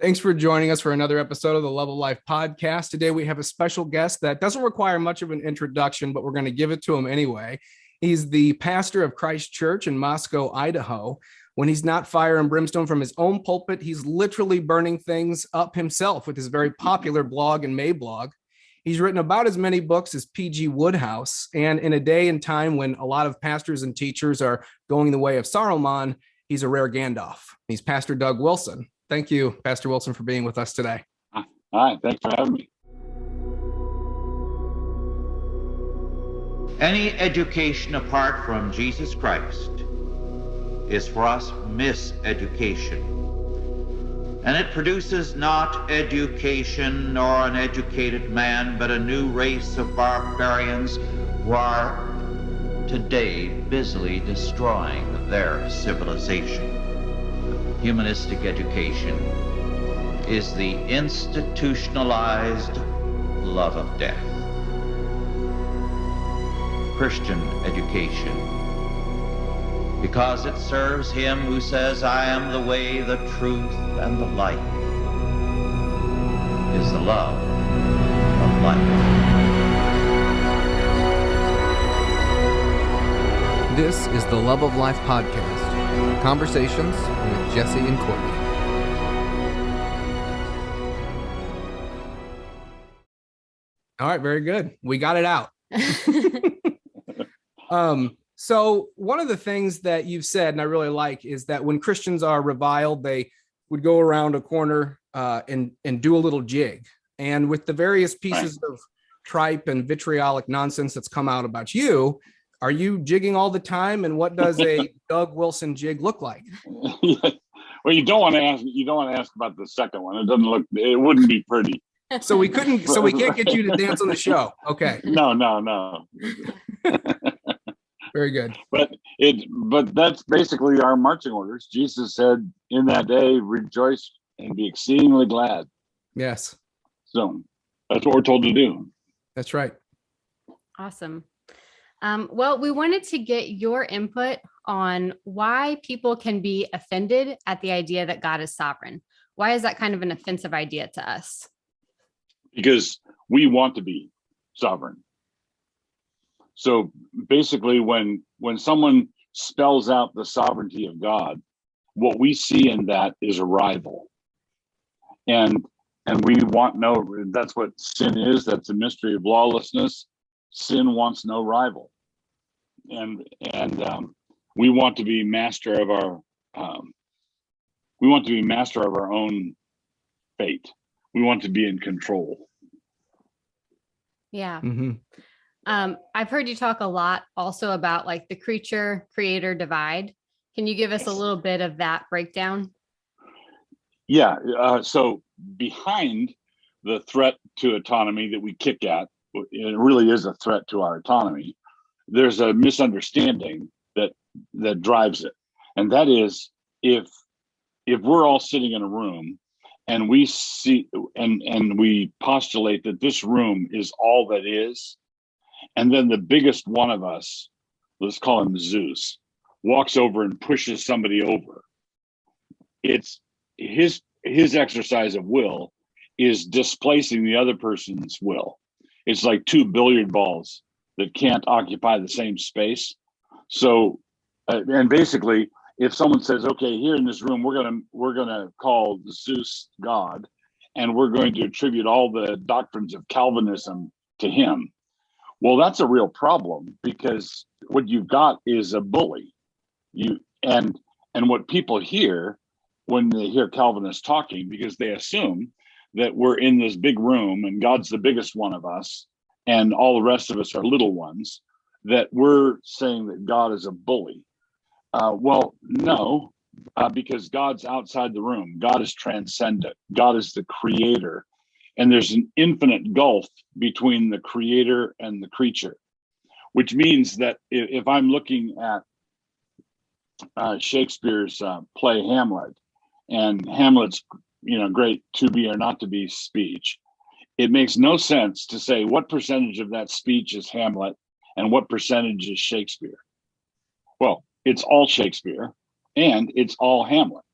Thanks for joining us for another episode of the Love of Life podcast. Today we have a special guest that doesn't require much of an introduction, but we're going to give it to him anyway. He's the pastor of Christ Church in Moscow, Idaho. When he's not fire and brimstone from his own pulpit, he's literally burning things up himself with his very popular blog and Mablog. He's written about as many books as P.G. Wodehouse. And in a day and time when a lot of pastors and teachers are going the way of Saruman, he's a rare Gandalf. He's Pastor Doug Wilson. Thank you, Pastor Wilson, for being with us today. All right, thanks for having me. Any education apart from Jesus Christ is for us miseducation. And it produces not education nor an educated man, but a new race of barbarians who are today busily destroying their civilization. Humanistic education is the institutionalized love of death. Christian education, because it serves him who says, I am the way, the truth, and the life, is the love of life. This is the Love of Life podcast, conversations with Jesse and Courtney. All right, very good. We got it out. So one of the things that you've said, and I really like, is that when Christians are reviled, they would go around a corner and do a little jig. And with the various pieces of tripe and vitriolic nonsense that's come out about you, are you jigging all the time? And what does a Doug Wilson jig look like? Well, you don't want to ask. You don't want to ask about the second one. It doesn't look. It wouldn't be pretty. So we couldn't. So we can't get you to dance on the show. Okay. No. Very good. But that's basically our marching orders. Jesus said, "In that day, rejoice and be exceedingly glad." Yes. So that's what we're told to do. That's right. Awesome. Well, we wanted to get your input on why people can be offended at the idea that God is sovereign. Why is that kind of an offensive idea to us? Because we want to be sovereign. So basically, when someone spells out the sovereignty of God, what we see in that is a rival. And we want that's what sin is. That's a mystery of lawlessness. Sin wants no rival. And we want to be master of our own fate. We want to be in control. Yeah. Mm-hmm. I've heard you talk a lot also about like the creature creator divide. Can you give us a little bit of that breakdown? Yeah. So behind the threat to autonomy that we kick at, it really is a threat to our autonomy. There's a misunderstanding that drives it. And that is, if we're all sitting in a room and we see and we postulate that this room is all that is, and then the biggest one of us, let's call him Zeus, walks over and pushes somebody over, it's his exercise of will is displacing the other person's will. It's like two billiard balls that can't occupy the same space. So, and basically, if someone says, "Okay, here in this room, we're gonna call Zeus God, and we're going to attribute all the doctrines of Calvinism to him," well, that's a real problem, because what you've got is a bully. And what people hear when they hear Calvinists talking, because they assume that we're in this big room and God's the biggest one of us and all the rest of us are little ones, that we're saying that God is a bully. Well, no, because God's outside the room. God is transcendent. God is the creator. And there's an infinite gulf between the creator and the creature, which means that if I'm looking at Shakespeare's play Hamlet, and Hamlet's great to be or not to be speech, it makes no sense to say what percentage of that speech is Hamlet and what percentage is Shakespeare. Well, it's all Shakespeare and it's all Hamlet,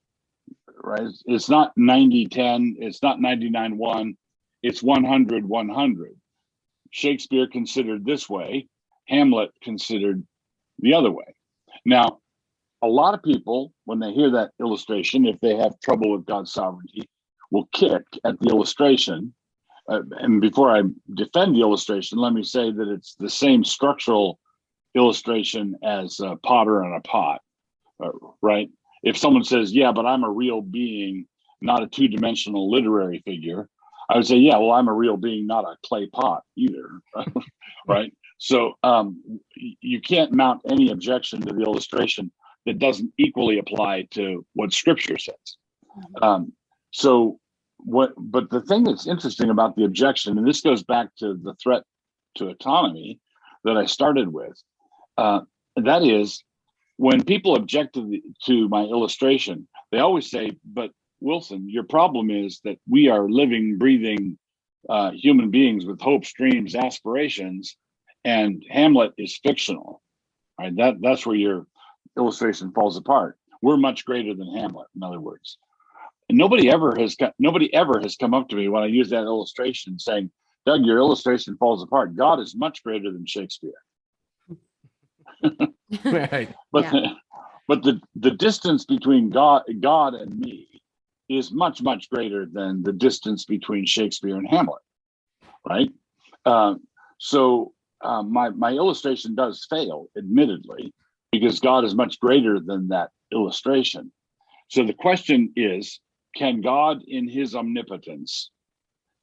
right? It's not 90-10, it's not 99-1, it's 100-100. Shakespeare considered this way, Hamlet considered the other way. Now, a lot of people, when they hear that illustration, if they have trouble with God's sovereignty, will kick at the illustration. And before I defend the illustration, let me say that it's the same structural illustration as a potter and a pot, right? If someone says, yeah, but I'm a real being, not a two-dimensional literary figure, I would say, yeah, well, I'm a real being, not a clay pot either, right? So you can't mount any objection to the illustration that doesn't equally apply to what Scripture says. But the thing that's interesting about the objection, and this goes back to the threat to autonomy that I started with, that is, when people object to my illustration, they always say, but Wilson, your problem is that we are living, breathing human beings with hopes, dreams, aspirations, and Hamlet is fictional, right? That's where your illustration falls apart. We're much greater than Hamlet, in other words. And nobody ever has come up to me when I use that illustration saying, Doug, your illustration falls apart. God is much greater than Shakespeare. Right. But the distance between God and me is much, much greater than the distance between Shakespeare and Hamlet, right? So my illustration does fail, admittedly, because God is much greater than that illustration. So the question is, can God in his omnipotence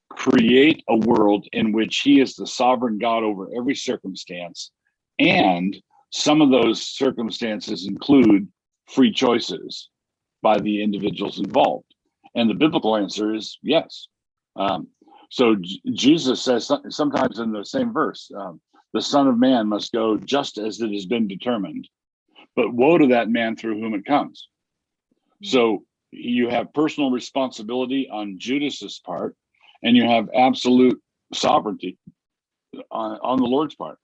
create a world in which he is the sovereign God over every circumstance, and some of those circumstances include free choices by the individuals involved? And the biblical answer is yes. So Jesus says sometimes in the same verse, the Son of Man must go just as it has been determined, but woe to that man through whom it comes. So you have personal responsibility on Judas's part, and you have absolute sovereignty on the Lord's part.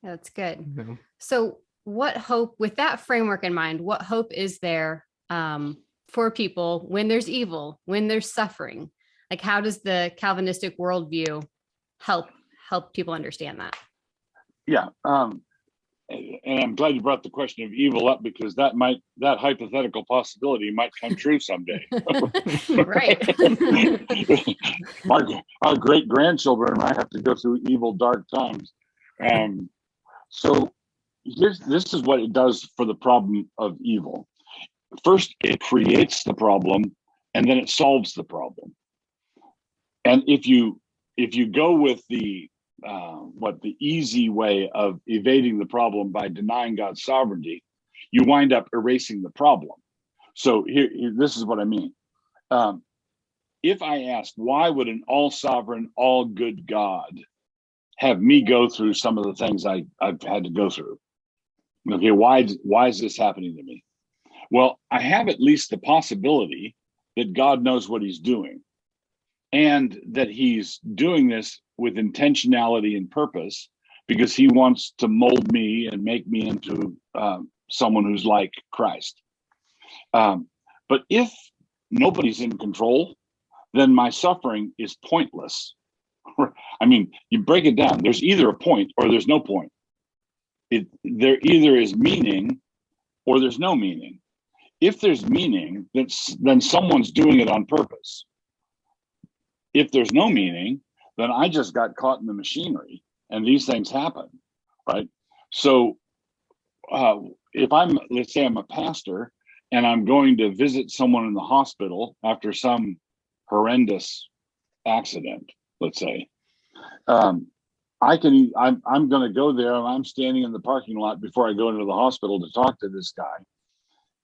That's good. Yeah. So what hope, with that framework in mind, what hope is there for people when there's evil, when there's suffering? Like, how does the Calvinistic worldview help people understand that? Yeah. And I'm glad you brought the question of evil up, because that hypothetical possibility might come true someday. Right. Our great grandchildren might have to go through evil, dark times. So this is what it does for the problem of evil. First, it creates the problem, and then it solves the problem. And if you go with the easy way of evading the problem by denying God's sovereignty, you wind up erasing the problem. So here this is what I mean. If I asked, why would an all-sovereign, all-good God have me go through some of the things I've had to go through? Okay, why is this happening to me? Well, I have at least the possibility that God knows what he's doing, and that he's doing this with intentionality and purpose, because he wants to mold me and make me into someone who's like Christ. But if nobody's in control, then my suffering is pointless. I mean, you break it down. There's either a point or there's no point. There either is meaning or there's no meaning. If there's meaning, then someone's doing it on purpose. If there's no meaning, then I just got caught in the machinery, and these things happen, right? So let's say I'm a pastor, and I'm going to visit someone in the hospital after some horrendous accident, let's say, I'm going to go there, and I'm standing in the parking lot before I go into the hospital to talk to this guy,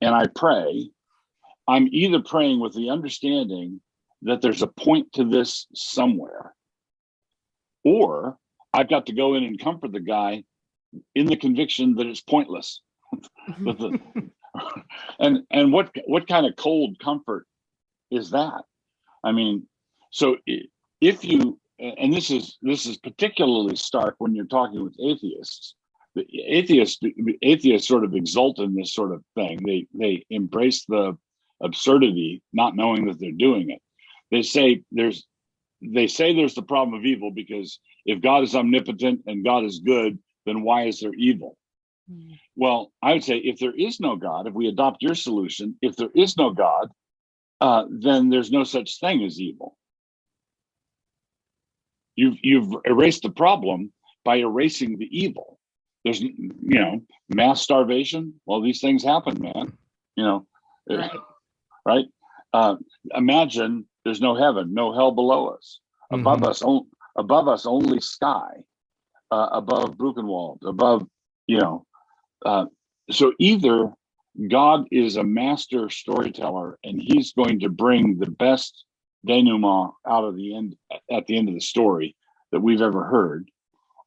and I pray. I'm either praying with the understanding that there's a point to this somewhere, or I've got to go in and comfort the guy in the conviction that it's pointless. And what kind of cold comfort is that? I mean, so if you, and this is particularly stark when you're talking with atheists. The atheists sort of exult in this sort of thing. They embrace the absurdity, not knowing that they're doing it. They say there's the problem of evil because if God is omnipotent and God is good, then why is there evil? Well, I would say if there is no God, if we adopt your solution, if there is no God, then there's no such thing as evil. You've erased the problem by erasing the evil. There's, mass starvation. Well, these things happen, man. Right? Imagine there's no heaven, no hell below us. Above us, only sky. Above Buchenwald, above, so either God is a master storyteller and he's going to bring the best denouement out of the end at the end of the story that we've ever heard,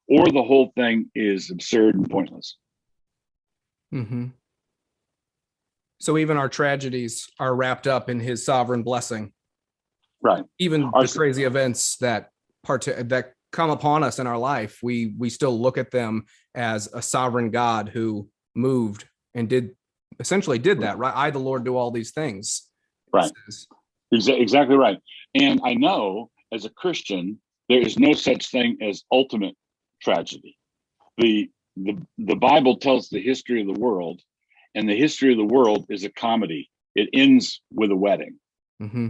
or the whole thing is absurd and pointless. Mm-hmm. So even our tragedies are wrapped up in his sovereign blessing. Right. Even the crazy events that come upon us in our life, we still look at them as a sovereign God who moved and essentially did that, right? I, the Lord, do all these things. Right. Exactly right. And I know as a Christian, there is no such thing as ultimate tragedy. The Bible tells the history of the world, and the history of the world is a comedy. It ends with a wedding. Mm-hmm.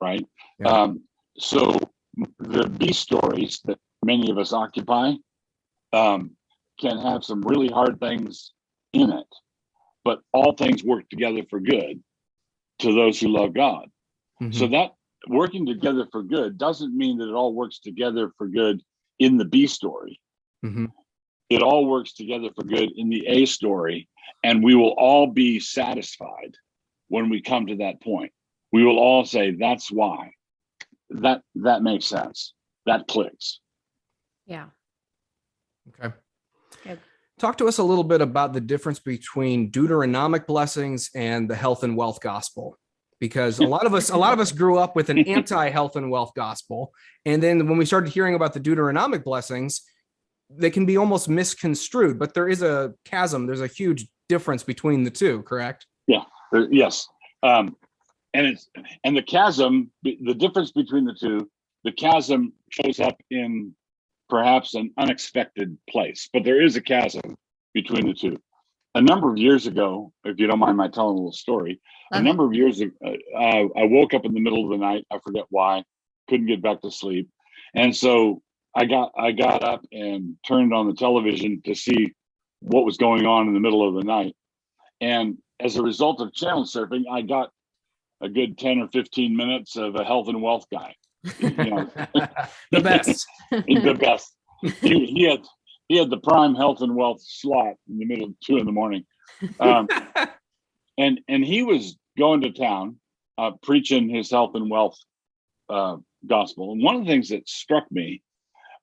Right? Yeah. So the B stories that many of us occupy can have some really hard things in it, but all things work together for good to those who love God. Mm-hmm. So that working together for good doesn't mean that it all works together for good in the B story. Mm-hmm. It all works together for good in the A story, and we will all be satisfied when we come to that point. We will all say, that's why. That makes sense. That clicks. Yeah. Okay. Good. Talk to us a little bit about the difference between Deuteronomic blessings and the health and wealth gospel, because a lot of us grew up with an anti-health and wealth gospel, and then when we started hearing about the Deuteronomic blessings, they can be almost misconstrued. But there is a chasm. There's a huge difference between the two. Correct? Yeah. Yes. And the chasm, the difference between the two, the chasm shows up in perhaps an unexpected place, but there is a chasm between the two. A number of years ago, if you don't mind my telling a little story, a number of years ago, I woke up in the middle of the night. I forget why, couldn't get back to sleep. And so I got up and turned on the television to see what was going on in the middle of the night. And as a result of channel surfing, I got a good 10 or 15 minutes of a health and wealth guy. The best. The best. He had the prime health and wealth slot in the middle of 2 a.m. And he was going to town preaching his health and wealth gospel. And one of the things that struck me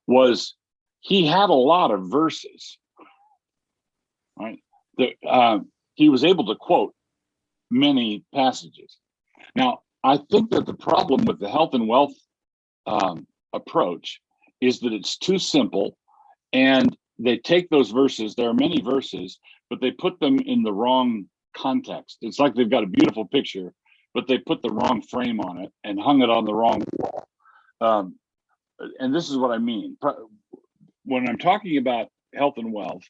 was he had a lot of verses, right? He was able to quote many passages. Now, I think that the problem with the health and wealth approach is that it's too simple, and they take those verses, there are many verses, but they put them in the wrong context. It's like they've got a beautiful picture, but they put the wrong frame on it and hung it on the wrong wall. And this is what I mean. When I'm talking about health and wealth,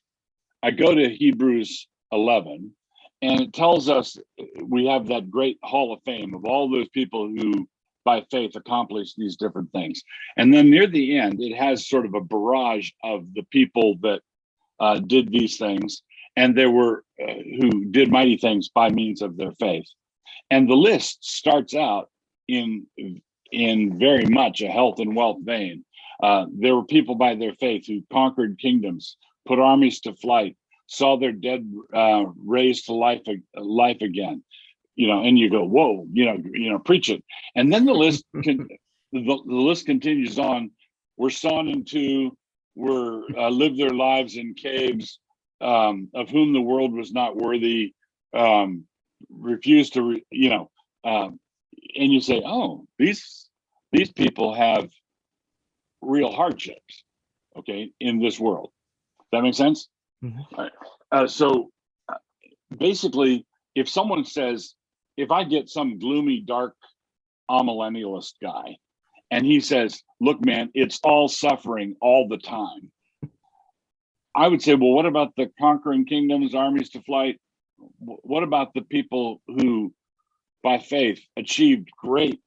I go to Hebrews 11, and it tells us we have that great hall of fame of all those people who, by faith, accomplished these different things. And then near the end, it has sort of a barrage of the people that did these things, and there were who did mighty things by means of their faith. And the list starts out in very much a health and wealth vein. There were people by their faith who conquered kingdoms, put armies to flight, saw their dead raised to life again, and you go, whoa, preach it. And then the list the list continues on. Were sawn in two, lived their lives in caves, of whom the world was not worthy, refused to, and you say, oh, these people have real hardships, okay, in this world. That makes sense? Mm-hmm. So basically, if someone says if I get some gloomy, dark amillennialist guy and he says, look, man, it's all suffering all the time, I would say, well, what about the conquering kingdoms, armies to flight? What about the people who, by faith, achieved great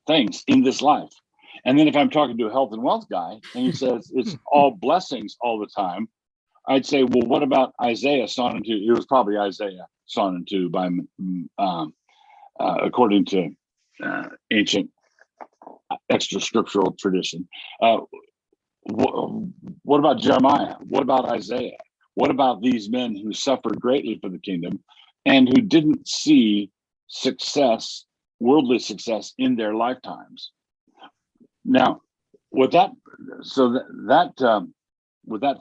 things in this life? And then if I'm talking to a health and wealth guy and he says it's all blessings all the time, I'd say, well, what about Isaiah Sonnet 2? It was probably Isaiah Sonnet 2 by, according to ancient extra scriptural tradition. What about Jeremiah? What about Isaiah? What about these men who suffered greatly for the kingdom and who didn't see success, worldly success in their lifetimes? Now, with that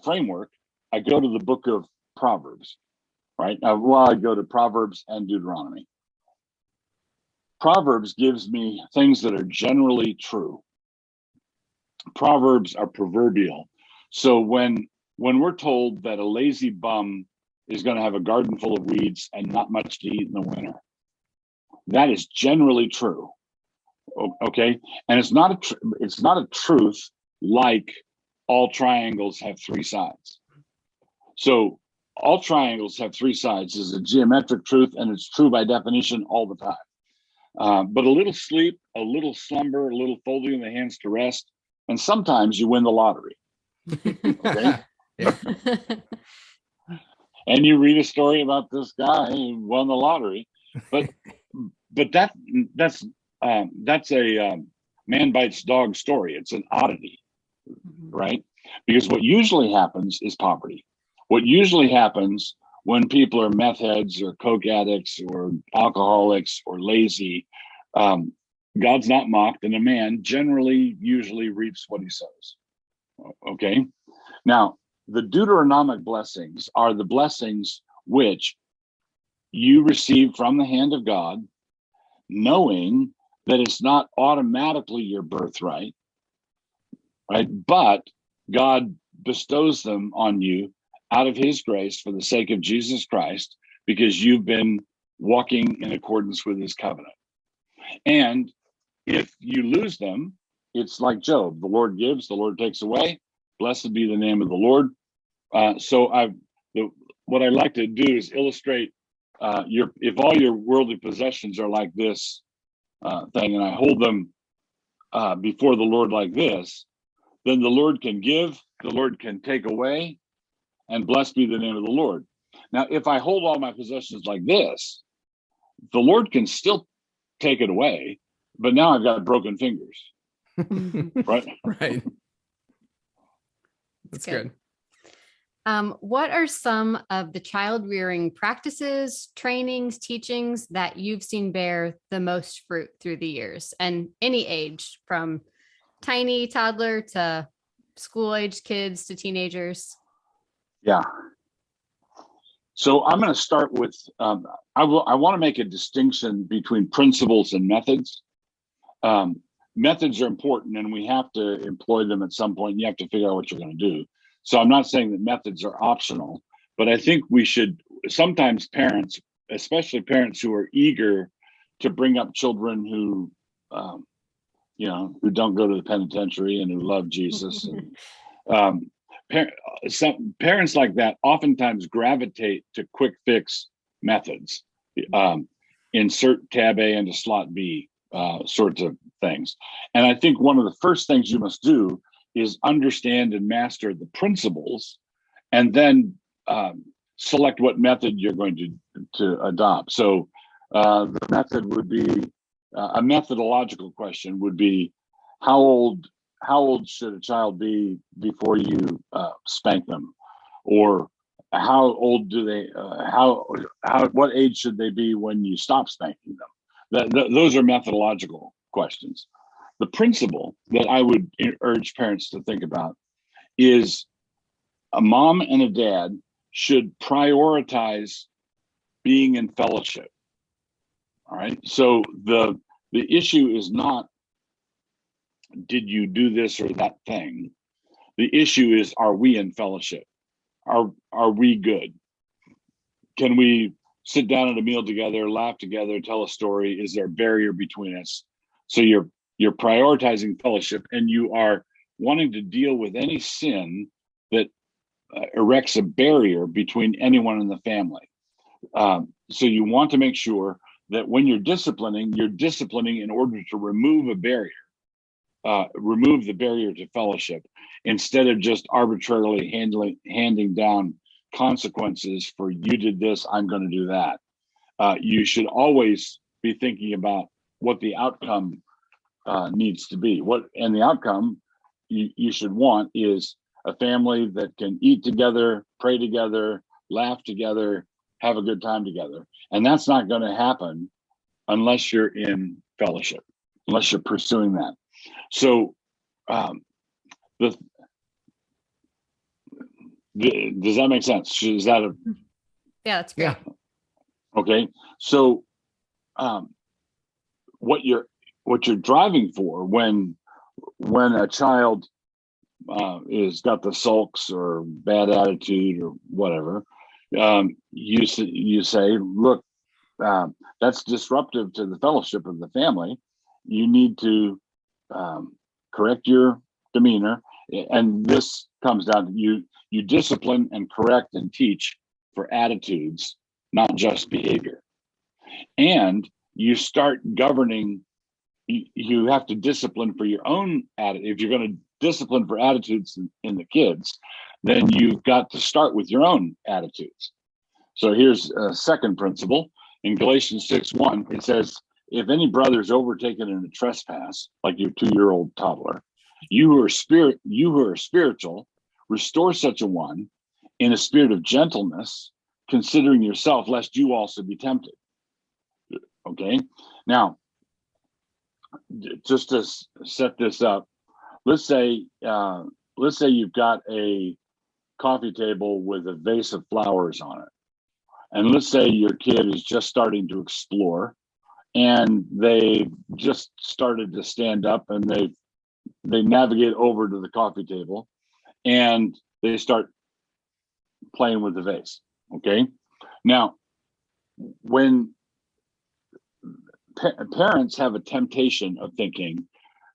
framework, I go to the book of Proverbs, right? I go to Proverbs and Deuteronomy. Proverbs gives me things that are generally true. Proverbs are proverbial. So when we're told that a lazy bum is going to have a garden full of weeds and not much to eat in the winter, that is generally true. Okay, and it's not a truth like all triangles have three sides. So all triangles have three sides is a geometric truth, and it's true by definition all the time. But a little sleep, a little slumber, a little folding of the hands to rest, and sometimes you win the lottery. Okay. And you read a story about this guy who won the lottery, but that's a man bites dog story. It's an oddity, right? Because what usually happens is poverty. What usually happens when people are meth heads or coke addicts or alcoholics or lazy, God's not mocked, and a man generally usually reaps what he sows. Okay. Now, the Deuteronomic blessings are the blessings which you receive from the hand of God, knowing that it's not automatically your birthright, right? But God bestows them on you out of his grace for the sake of Jesus Christ, because you've been walking in accordance with his covenant. And if you lose them, it's like Job. The Lord gives, the Lord takes away. Blessed be the name of the Lord. What I like to do is illustrate if all your worldly possessions are like this thing, and I hold them before the Lord like this, then the Lord can give, the Lord can take away, and blessed be the name of the Lord. Now, if I hold all my possessions like this, the Lord can still take it away, but now I've got broken fingers. Right? Right. That's good. What are some of the child rearing practices, trainings, teachings that you've seen bear the most fruit through the years, and any age, from tiny toddler to school-aged kids to teenagers? Yeah. So I'm going to start with, I want to make a distinction between principles and methods. Methods are important, and we have to employ them at some point. You have to figure out what you're going to do. So I'm not saying that methods are optional, but I think we should, sometimes parents, especially parents who are eager to bring up children who, who don't go to the penitentiary and who love Jesus. And, some parents like that oftentimes gravitate to quick fix methods, insert tab A into slot B sorts of things. And I think one of the first things you must do is understand and master the principles, and then select what method you're going to adopt. So the method would be, a methodological question would be, how old should a child be before you spank them? Or how old do they, what age should they be when you stop spanking them? Those are methodological questions. The principle that I would urge parents to think about is a mom and a dad should prioritize being in fellowship. All right. So the issue is not, did you do this or that thing? The issue is, are we in fellowship? Are we good? Can we sit down at a meal together, laugh together, tell a story? Is there a barrier between us? So you're prioritizing fellowship, and you are wanting to deal with any sin that erects a barrier between anyone in the family. So you want to make sure that when you're disciplining in order to remove a barrier, remove the barrier to fellowship, instead of just arbitrarily handing down consequences for you did this, I'm going to do that. You should always be thinking about what the outcome needs to be. And the outcome you should want is a family that can eat together, pray together, laugh together, have a good time together. And that's not going to happen unless you're in fellowship, unless you're pursuing that. So does that make sense? Is that yeah, that's great. Yeah. Okay. So what you're driving for when a child is got the sulks or bad attitude or whatever, you say, look, that's disruptive to the fellowship of the family. You need to correct your demeanor, and this comes down to you discipline and correct and teach for attitudes, not just behavior. And you start governing. You have to discipline for your own attitude. If you're going to discipline for attitudes in the kids, then you've got to start with your own attitudes. So here's a second principle. In Galatians 6:1, it says, if any brother is overtaken in a trespass, like your 2-year-old toddler, you who are spiritual, restore such a one in a spirit of gentleness, considering yourself, lest you also be tempted. Okay. Now, just to set this up, let's say you've got a coffee table with a vase of flowers on it, and let's say your kid is just starting to explore, and they just started to stand up, and they navigate over to the coffee table, and they start playing with the vase. Okay, now when parents have a temptation of thinking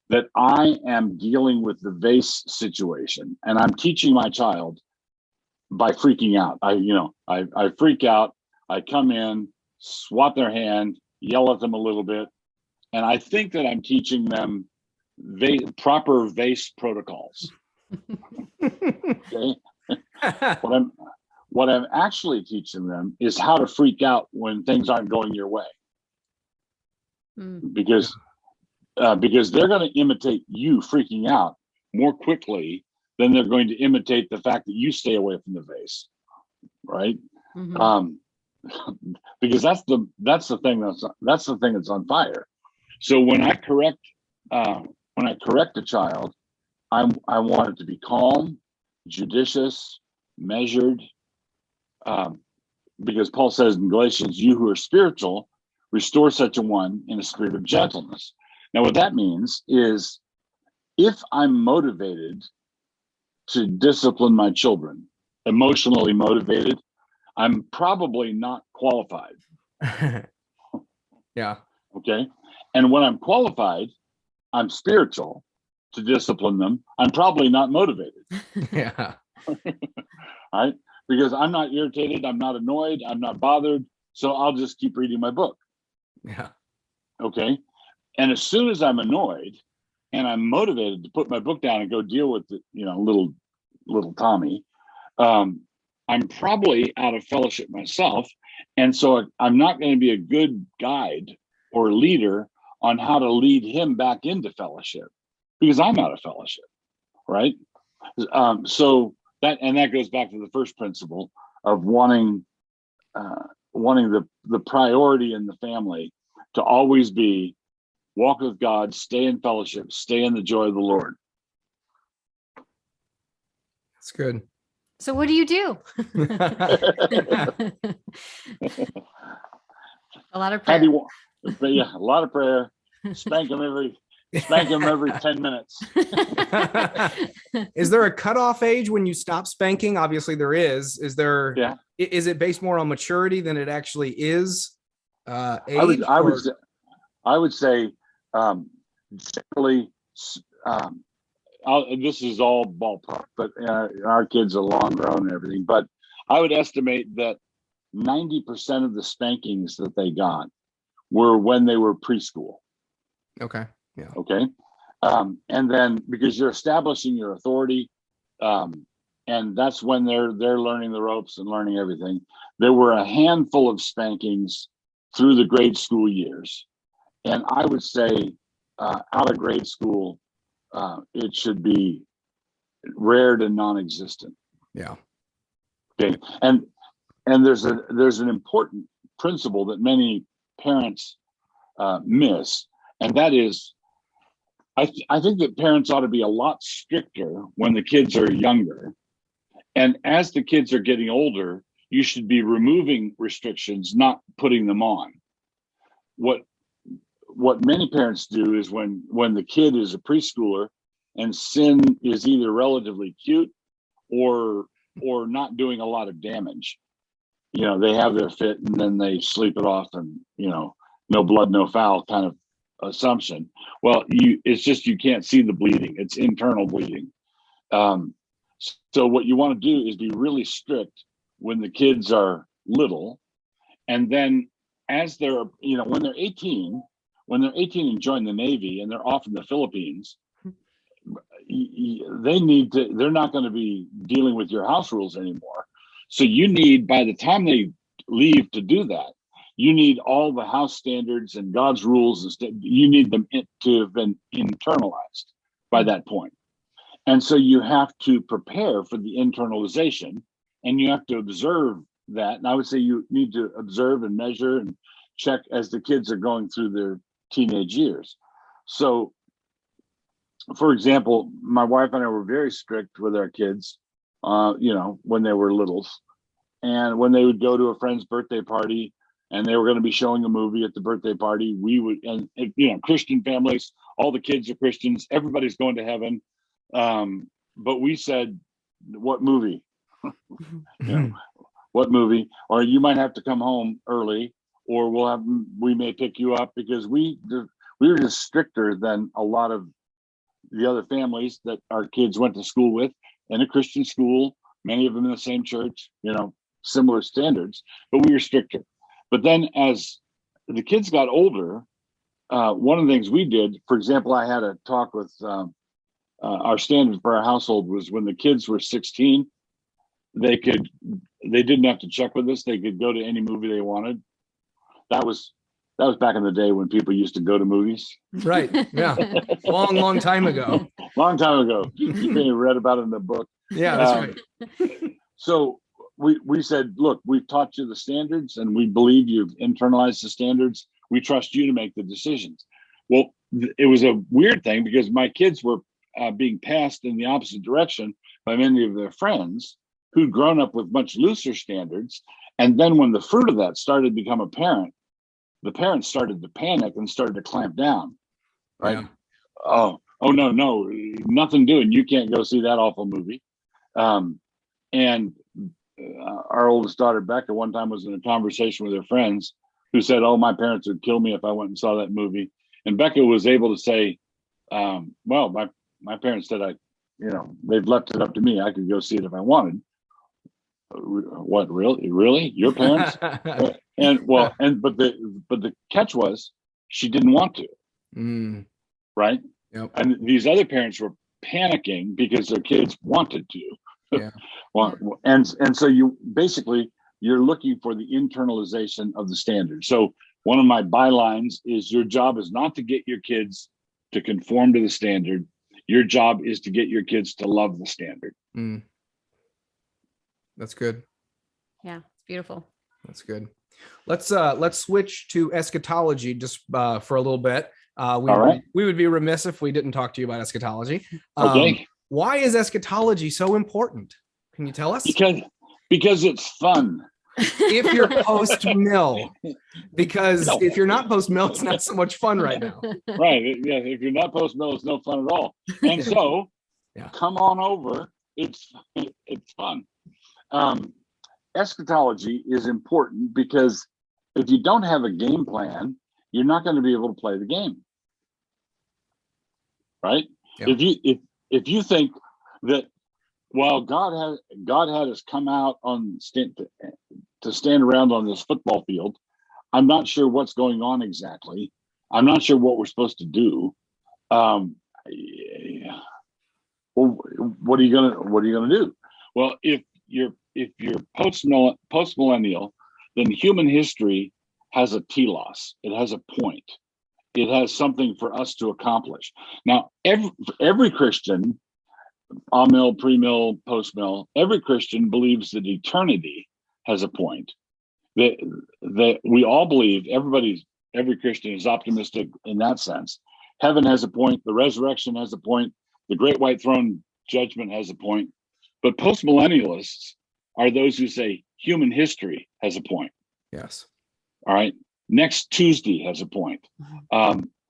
that I am dealing with the vase situation, and I'm teaching my child by freaking out. I freak out. I come in, swat their hand, yell at them a little bit, and I think that I'm teaching them proper vase protocols. Okay, what I'm actually teaching them is how to freak out when things aren't going your way. Because they're going to imitate you freaking out more quickly than they're going to imitate the fact that you stay away from the vase, right? Mm-hmm. Because that's the thing that's on fire. So when I correct a child, I want it to be calm, judicious, measured, because Paul says in Galatians, you who are spiritual, restore such a one in a spirit of gentleness. Now, what that means is if I'm motivated to discipline my children, emotionally motivated, I'm probably not qualified. Yeah. Okay. And when I'm qualified, I'm spiritual to discipline them. I'm probably not motivated. Yeah. Right? Because I'm not irritated. I'm not annoyed. I'm not bothered. So I'll just keep reading my book. Yeah. Okay. And as soon as I'm annoyed and I'm motivated to put my book down and go deal with the, little Tommy, I'm probably out of fellowship myself. And so I'm not going to be a good guide or leader on how to lead him back into fellowship because I'm out of fellowship. Right. So that goes back to the first principle of wanting the priority in the family to always be walk with God, stay in fellowship, stay in the joy of the Lord. That's good. So what do you do? A lot of prayer. A lot of prayer. Spank them every 10 minutes. Is there a cutoff age when you stop spanking? Obviously there is. Is there? Yeah. is it based more on maturity than it actually is age? I would say generally, this is all ballpark, but our kids are long grown and everything. But I would estimate that 90% of the spankings that they got were when they were preschool. Okay. Yeah. Okay. And then because you're establishing your authority, and that's when they're learning the ropes and learning everything. There were a handful of spankings through the grade school years. And I would say out of grade school, it should be rare to non-existent. Yeah. Okay. And there's an important principle that many parents miss, and that is, I think that parents ought to be a lot stricter when the kids are younger, and as the kids are getting older, you should be removing restrictions, not putting them on. What many parents do is when the kid is a preschooler and sin is either relatively cute or not doing a lot of damage, they have their fit and then they sleep it off, and no blood, no foul kind of assumption. Well, it's just you can't see the bleeding. It's internal bleeding. So what you want to do is be really strict when the kids are little, and then as they're when they're 18 and join the Navy and they're off in the Philippines, they're not going to be dealing with your house rules anymore. So you need, by the time they leave to do that, you need all the house standards and God's rules. You need them to have been internalized by that point. And so you have to prepare for the internalization, and you have to observe that. And I would say you need to observe and measure and check as the kids are going through their teenage years. So, for example, my wife and I were very strict with our kids, when they were littles. And when they would go to a friend's birthday party and they were going to be showing a movie at the birthday party, we would, and Christian families, all the kids are Christians, everybody's going to heaven. But we said, what movie? What movie? Or you might have to come home early, or we may pick you up, because we were just stricter than a lot of the other families that our kids went to school with, in a Christian school, many of them in the same church, similar standards, but we were stricter. But then as the kids got older, one of the things we did, for example, I had a talk with our standard for our household was when the kids were 16, they didn't have to check with us. They could go to any movie they wanted. That was back in the day when people used to go to movies. Right. Yeah. Long time ago. Long time ago. You may have read about it in the book. Yeah, that's right. So we said, look, we've taught you the standards and we believe you've internalized the standards. We trust you to make the decisions. Well, it was a weird thing because my kids were being passed in the opposite direction by many of their friends who'd grown up with much looser standards. And then when the fruit of that started to become apparent, the parents started to panic and started to clamp down. Right? Yeah. Oh no, nothing doing. You can't go see that awful movie. And our oldest daughter, Becca, one time was in a conversation with her friends who said, oh, my parents would kill me if I went and saw that movie. And Becca was able to say, well, my parents said, they've left it up to me. I could go see it if I wanted. What, really? Your parents? But the catch was she didn't want to. Right? Yep. And these other parents were panicking because their kids wanted to. Yeah. And so you're looking for the internalization of the standard. So one of my bylines is, your job is not to get your kids to conform to the standard. Your job is to get your kids to love the standard. That's good. Yeah, it's beautiful. That's good. Let's switch to eschatology just for a little bit. We would be remiss if we didn't talk to you about eschatology. Okay. Why is eschatology so important? Can you tell us? Because it's fun. If you're post-mill, because if you're not post-mill, it's not so much fun right now. Right. Yeah. If you're not post-mill, it's no fun at all. And so come on over. It's fun. eschatology is important because if you don't have a game plan, you're not going to be able to play the game, right? Yeah. If you think that, well, God had us come out to stand around on this football field, I'm not sure what's going on exactly. I'm not sure what we're supposed to do. Well, what are you gonna do? Well, if you're post millennial, then human history has a telos. It has a point. It has something for us to accomplish. Now, every Christian, amill, premill, postmill, every Christian believes that eternity has a point. That we all believe, every Christian is optimistic in that sense. Heaven has a point, the resurrection has a point, the great white throne judgment has a point. But postmillennialists are those who say human history has a point. Yes. All right. Next Tuesday has a point.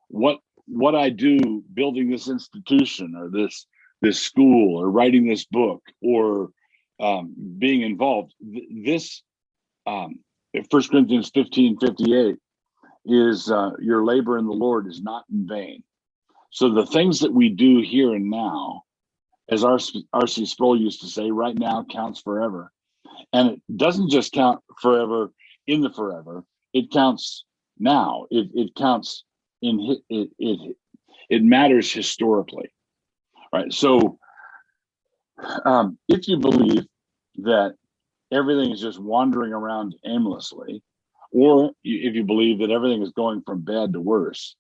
What I do building this institution or this school or writing this book or being involved, this 1 Corinthians 15:58 is your labor in the Lord is not in vain. So the things that we do here and now, as R.C. Sproul used to say, right now counts forever. And it doesn't just count forever in the forever. It counts now. It counts in it matters historically, right? So if you believe that everything is just wandering around aimlessly, or if you believe that everything is going from bad to worse,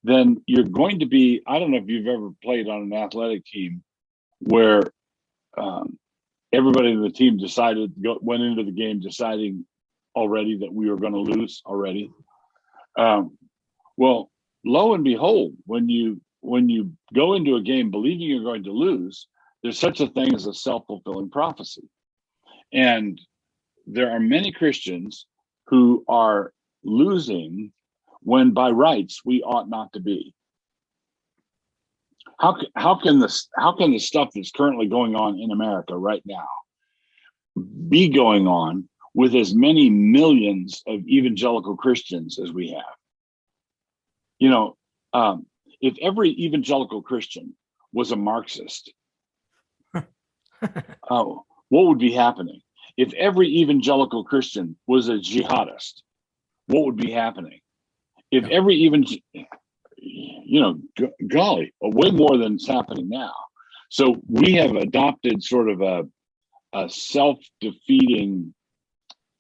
then you're going to be, I don't know if you've ever played on an athletic team where everybody in the team went into the game deciding already that we were going to lose already. Well, lo and behold, when you go into a game believing you're going to lose, there's such a thing as a self-fulfilling prophecy. And there are many Christians who are losing when by rights we ought not to be. How can the stuff that's currently going on in America right now be going on with as many millions of evangelical Christians as we have? You know, if every evangelical Christian was a Marxist, what would be happening? If every evangelical Christian was a jihadist, what would be happening? If every golly, way more than it's happening now. So we have adopted sort of a self-defeating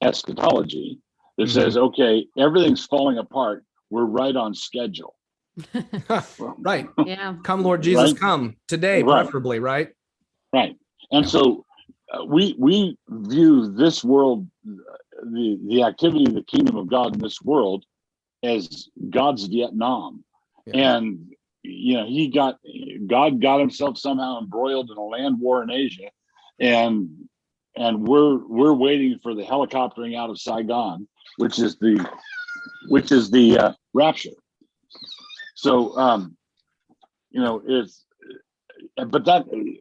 eschatology that says, okay, everything's falling apart. We're right on schedule. Right. Yeah. Come, Lord Jesus, Right? come today, Right. preferably, right? Right. And so we view this world, the activity of the kingdom of God in this world as God's Vietnam. Yeah. And God got himself somehow embroiled in a land war in Asia, and we're waiting for the helicoptering out of Saigon, which is the rapture. So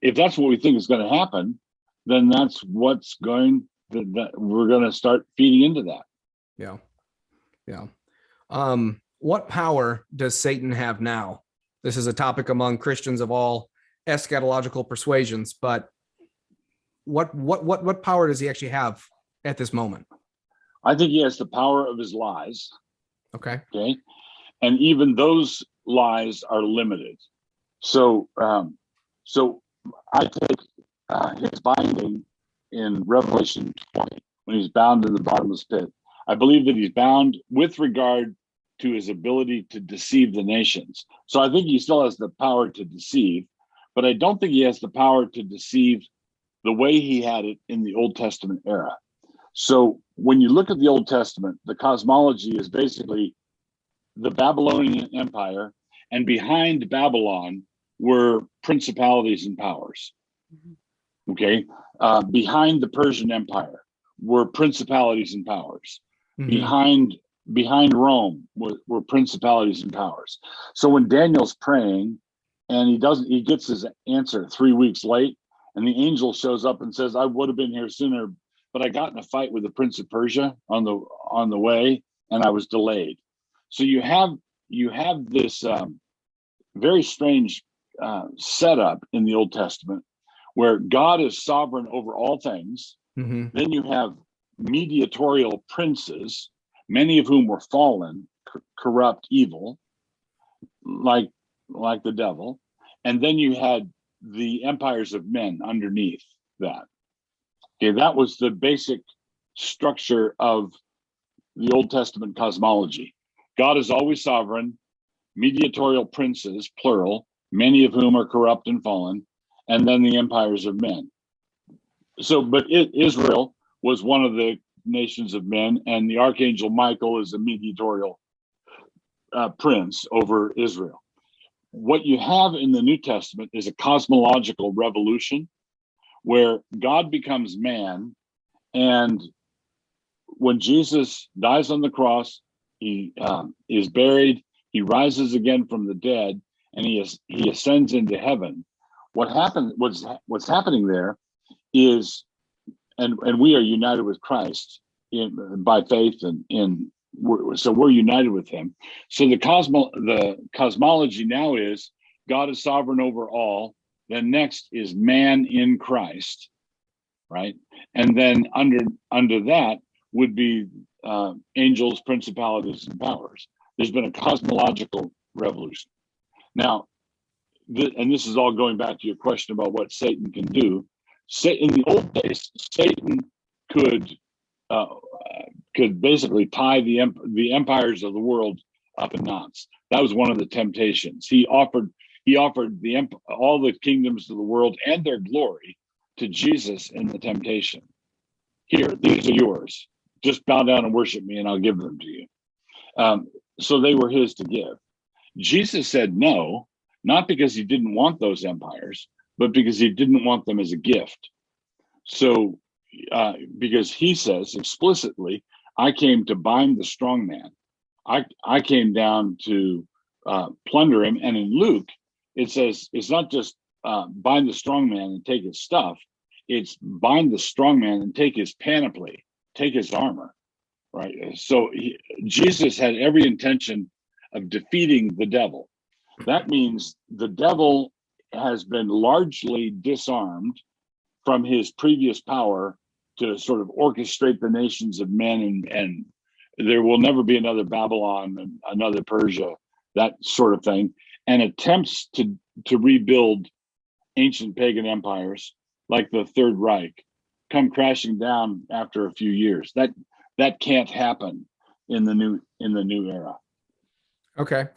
if that's what we think is going to happen, then that's that we're going to start feeding into that. Yeah. What power does Satan have now? This is a topic among Christians of all eschatological persuasions, but what power does he actually have at this moment? I think he has the power of his lies. Okay. And even those lies are limited. So I take his binding in Revelation 20 when he's bound in the bottomless pit. I believe that he's bound with regard to his ability to deceive the nations. So I think he still has the power to deceive, but I don't think he has the power to deceive the way he had it in the Old Testament era. So when you look at the Old Testament, the cosmology is basically the Babylonian Empire, and behind Babylon were principalities and powers. Okay. Behind the Persian Empire were principalities and powers. Behind Rome were principalities and powers. So when Daniel's praying and he gets his answer 3 weeks late, and the angel shows up and says, I would have been here sooner, but I got in a fight with the Prince of Persia on the way, and I was delayed. So you have this very strange setup in the Old Testament where God is sovereign over all things. Mm-hmm. Then you have mediatorial princes, many of whom were fallen, corrupt, evil, like the devil. And then you had the empires of men underneath that. Okay, that was the basic structure of the Old Testament cosmology. God is always sovereign, mediatorial princes, plural, many of whom are corrupt and fallen, and then the empires of men. So, but Israel was one of the nations of men, and the archangel Michael is a mediatorial prince over Israel. What you have in the New Testament is a cosmological revolution where God becomes man, and when Jesus dies on the cross, he is buried, he rises again from the dead, and he ascends into heaven. What's happening there is, and we are united with Christ by faith, so we're united with him. So the cosmology now is God is sovereign over all. Then next is man in Christ, right? And then under that would be angels, principalities, and powers. There's been a cosmological revolution. Now, and this is all going back to your question about what Satan can do. In the old days, Satan could basically tie the empires of the world up in knots. That was one of the temptations. He offered all the kingdoms of the world and their glory to Jesus in the temptation. Here, these are yours. Just bow down and worship me, and I'll give them to you. So they were his to give. Jesus said no, not because he didn't want those empires, but because he didn't want them as a gift. So, because he says explicitly, I came to bind the strong man. I came down to plunder him. And in Luke, it says it's not just bind the strong man and take his stuff. It's bind the strong man and take his panoply, take his armor, right? So Jesus had every intention of defeating the devil. That means the devil has been largely disarmed from his previous power to sort of orchestrate the nations of men, and there will never be another Babylon and another Persia, that sort of thing, and attempts to rebuild ancient pagan empires like the Third Reich come crashing down after a few years. That can't happen in the new era. Okay.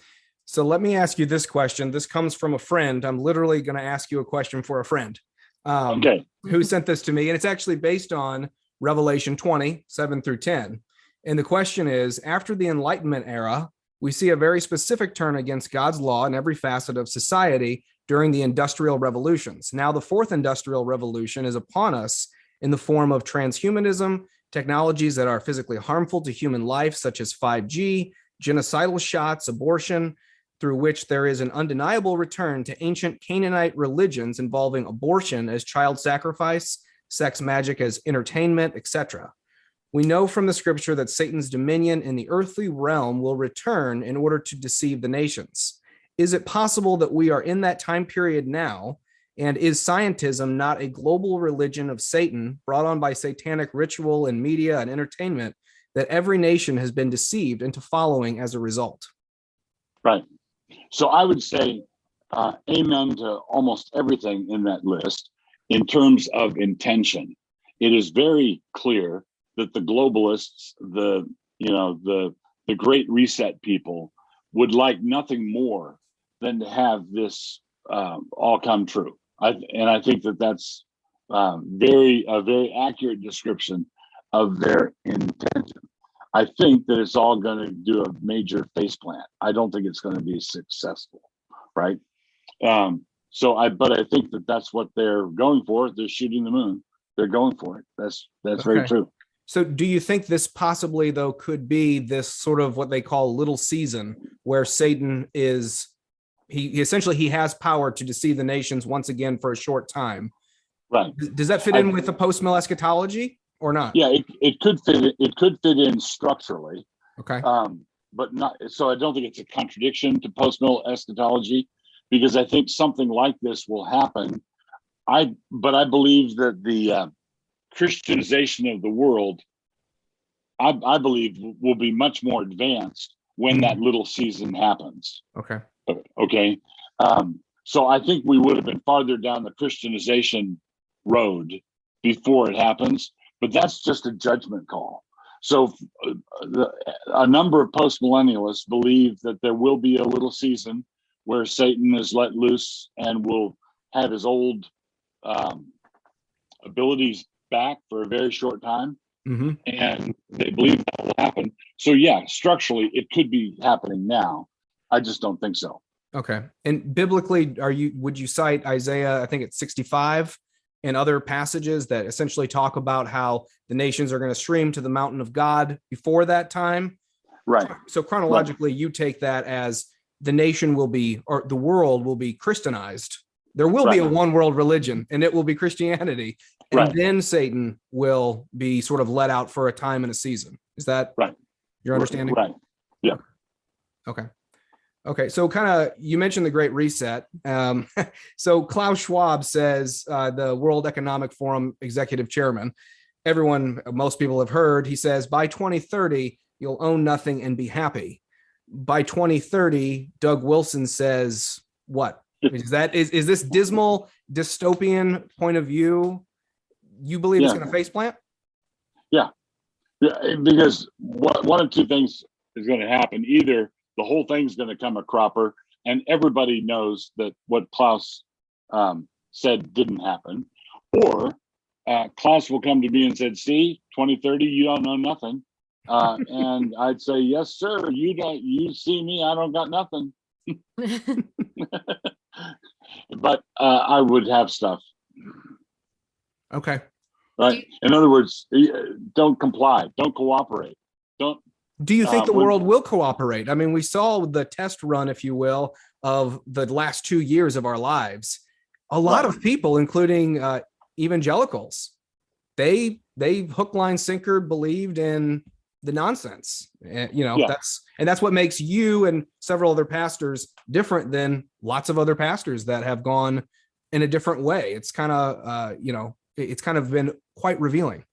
So let me ask you this question. This comes from a friend. I'm literally going to ask you a question for a friend. Okay. Who sent this to me, and it's actually based on Revelation 20, 7-10. And the question is, after the Enlightenment era, we see a very specific turn against God's law in every facet of society during the industrial revolutions. Now the fourth industrial revolution is upon us in the form of transhumanism, technologies that are physically harmful to human life, such as 5G, genocidal shots, abortion, through which there is an undeniable return to ancient Canaanite religions involving abortion as child sacrifice, sex magic as entertainment, etc. We know from the scripture that Satan's dominion in the earthly realm will return in order to deceive the nations. Is it possible that we are in that time period now? And is scientism not a global religion of Satan brought on by satanic ritual and media and entertainment that every nation has been deceived into following as a result? Right. So I would say amen to almost everything in that list in terms of intention. It is very clear that the globalists, the Great Reset people would like nothing more than to have this all come true. I think that that's a very accurate description of their intention. I think that it's all going to do a major faceplant. I don't think it's going to be successful, right? But I think that that's what they're going for. They're shooting the moon. They're going for it. That's okay. Very true. So do you think this possibly, though, could be this sort of what they call little season where Satan is, he essentially has power to deceive the nations once again for a short time? Right. Does that fit in with the post-mill eschatology? or not? Yeah, it could fit. It could fit in structurally. Okay. But not. So I don't think it's a contradiction to post-mill eschatology, because I think something like this will happen. But I believe that the Christianization of the world, I believe, will be much more advanced when that little season happens. Okay. Okay. So I think we would have been farther down the Christianization road before it happens, but that's just a judgment call. So a number of post-millennialists believe that there will be a little season where Satan is let loose and will have his old abilities back for a very short time. Mm-hmm. And they believe that will happen. So yeah, structurally, it could be happening now. I just don't think so. Okay. And biblically, would you cite Isaiah, I think it's 65, and other passages that essentially talk about how the nations are going to stream to the mountain of God before that time? Right. So chronologically, you take that as the nation will be, or the world will be Christianized. There will be a one world religion, and it will be Christianity. And then Satan will be sort of let out for a time and a season. Is that your understanding? Right. Yeah. Okay. So kind of, you mentioned the Great Reset. So Klaus Schwab says, the World Economic Forum executive chairman, most people have heard, he says, by 2030, you'll own nothing and be happy. By 2030, Doug Wilson says, what? Is this dismal dystopian point of view? You believe it's going to faceplant? Yeah, because one of two things is going to happen. Either the whole thing's going to come a cropper, and everybody knows that what Klaus said didn't happen, or Klaus will come to me and said, "See, 2030, you don't know nothing," and I'd say, "Yes, sir. You see me? I don't got nothing." But I would have stuff. Okay. Right. In other words, don't comply. Don't cooperate. Do you think the world will cooperate? I mean, we saw the test run, if you will, of the last 2 years of our lives. A lot of people, including evangelicals, they hook, line, sinker believed in the nonsense. That's what makes you and several other pastors different than lots of other pastors that have gone in a different way. It's kind of it's kind of been quite revealing.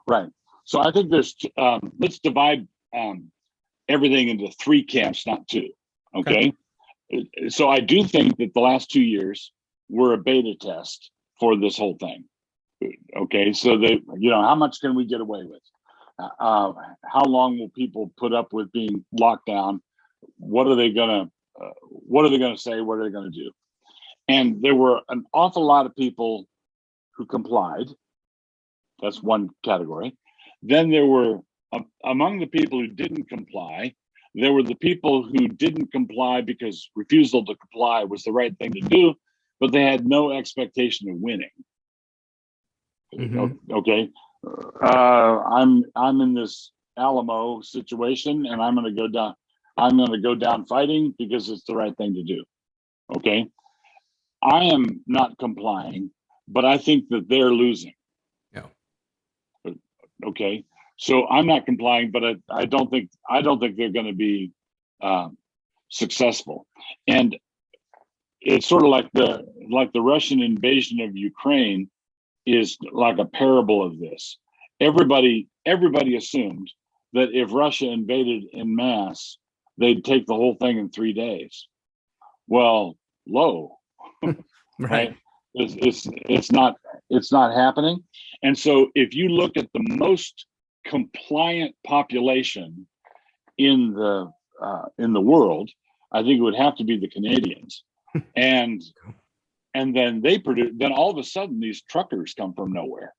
Right. So I think there's let's divide everything into 3 camps, not 2. Okay. So I do think that the last 2 years were a beta test for this whole thing. Okay. So how much can we get away with? How long will people put up with being locked down? What are they gonna say? What are they gonna do? And there were an awful lot of people who complied. That's one category. Then there were, among the people who didn't comply, there were the people who didn't comply because refusal to comply was the right thing to do, but they had no expectation of winning. Mm-hmm. Okay. I'm in this Alamo situation, and I'm going to go down. I'm going to go down fighting because it's the right thing to do. Okay. I am not complying, but I think that they're losing. Yeah. Okay. So I'm not complying, but I don't think they're going to be successful. And it's sort of like the Russian invasion of Ukraine is like a parable of this. Everybody assumed that if Russia invaded en masse, they'd take the whole thing in 3 days. Well, right? It's not happening. And so if you look at the most compliant population in the world, I think it would have to be the Canadians. And then then all of a sudden these truckers come from nowhere.